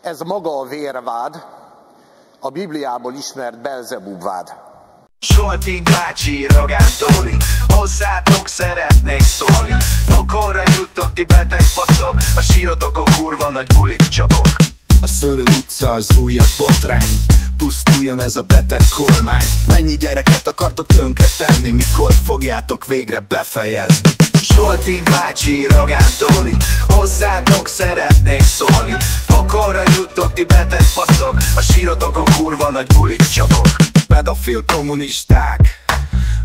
Ez maga a vérvád, a Bibliából ismert Belzebub vád. Zsolti bácsi, Rogán Tóni, hozzátok szeretnék szólni. Pokolra juttok ti beteg faszok, a sírotokon kurva nagy bulik csapok. A Szőlő utca az újabb botrány, pusztuljon ez a beteg kormány. Mennyi gyereket akartok tönkre tenni, mikor fogjátok végre befejezni? Zsolti bácsi, Rogán Tóni, hozzátok szeretnék szólni. Pokolra juttok ti beteg faszok, a sírotokon kurva nagy bulik csapok. Pedofil kommunisták,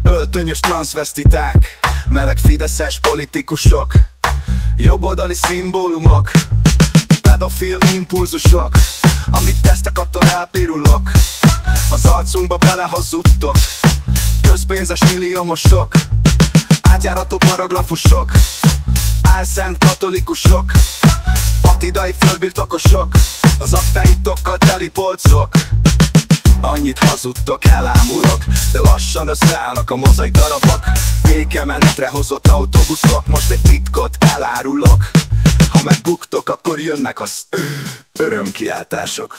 öltönyös transzvesztiták, meleg fideszes politikusok, jobboldali szimbólumok, pedofil impulzusok, amit tesztek, attól elpirulok. Az arcunkba belehazudtok, közpénzes milliómosok, átjárató paragrafusok, álszent katolikusok, patidai földbirtokosok, az aktáitokkal teli polcok. Annyit hazudtok, elámulok, de lassan összeállnak a mozaik darabok. Békemenetre hozott autóbuszok, most egy titkot elárulok. Ha megbuktok, akkor jönnek az örömkiáltások.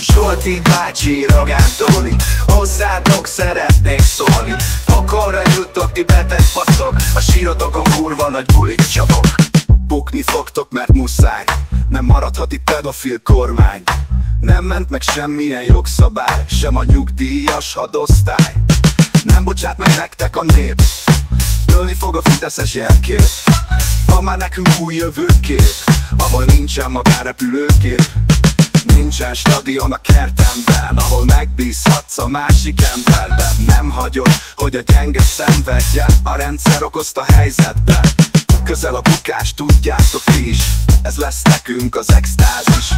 Zsolti bácsi, Rogán Tóni, hozzátok szeretnék szólni. Pokolra juttok ti beteg faszok, a sírotokon kurva nagy bulik csapok. Bukni fogtok, mert muszáj, nem maradhat itt pedofil kormány. Nem ment meg semmilyen jogszabály, sem a nyugdíjas hadosztály. Nem bocsát meg nektek a nép, dőlni fog a fideszes jelkép. Van már nekünk új jövőkép, ahol nincsen magánrepülőkép. Nincsen stadion a kertemben, ahol megbízhatsz a másik emberben. Nem hagyod, hogy a gyenge szenvedjen, a rendszer okozta helyzetben. Közel a bukás, tudjátok ti is, ez lesz nekünk az extázis.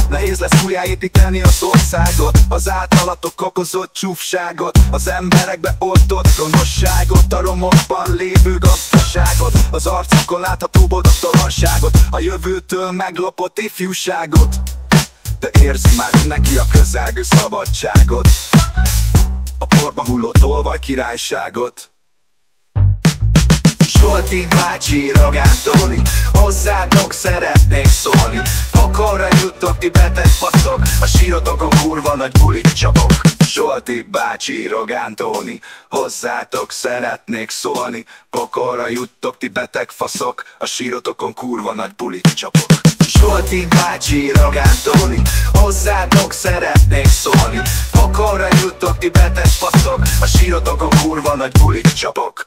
Nehéz lesz újjáépíteni az országot, az általatok okozott csúfságot, az emberekbe oltott gonoszságot, a romokban lévő gazdaságot, az arcokon látható boldogtalanságot, a jövőtől meglopott ifjúságot. De érzi már neki a közelgő szabadságot, a porba hulló tolvaj királyságot. Zsolti bácsi, Rogán Tóni, hozzátok szeretnék szólni. Pokolra juttok ti beteg faszok, a sírotokon kurva nagy bulik csapok. Zsolti bácsi, Rogán Tóni, hozzátok szeretnék szólni. Pokolra juttok ti beteg faszok, a sírotokon kurva nagy bulik csapok. Zsolti bácsi, Rogán Tóni, hozzátok szeretnék szólni. Pokolra juttok ti beteg faszok, a sírotokon kurva nagy bulik csapok.